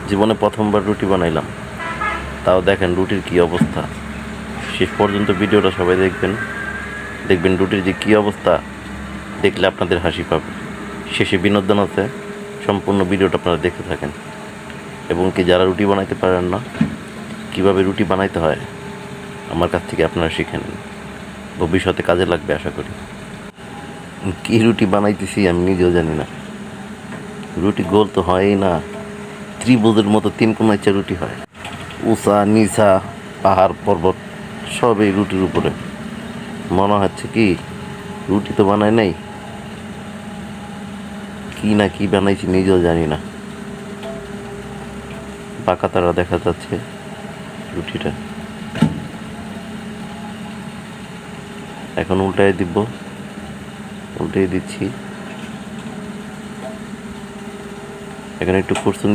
জীবনে প্রথমবার রুটি বানাইলাম, তাও দেখেন রুটির কী অবস্থা। শেষ পর্যন্ত ভিডিওটা সবাই দেখবেন রুটির যে কী অবস্থা, দেখলে আপনাদের হাসি পাবে। শেষে বিনোদন আছে, সম্পূর্ণ ভিডিওটা আপনারা দেখতে থাকেন। এবং কি যারা রুটি বানাইতে পারেন না, কীভাবে রুটি বানাইতে হয় আমার কাছ থেকে আপনারা শিখে নেন, ভবিষ্যতে কাজে লাগবে আশা করি। কী রুটি বানাইতেছি আমি নিজেও জানি না। রুটি গোল তো হয়ই না, ত্রিভুজের মতো তিন কোণাইচা রুটি হয়। উঁচা নিচা পাহাড় পর্বত সব এই রুটির উপরে। মনে হচ্ছে কি রুটি তো বানায় নাই, কি না কি বানাইছি নিজেও জানি না। পাকা তারা দেখা যাচ্ছে রুটিটা। এখন উল্টাই দিচ্ছি। এখানে একটু কুরসুন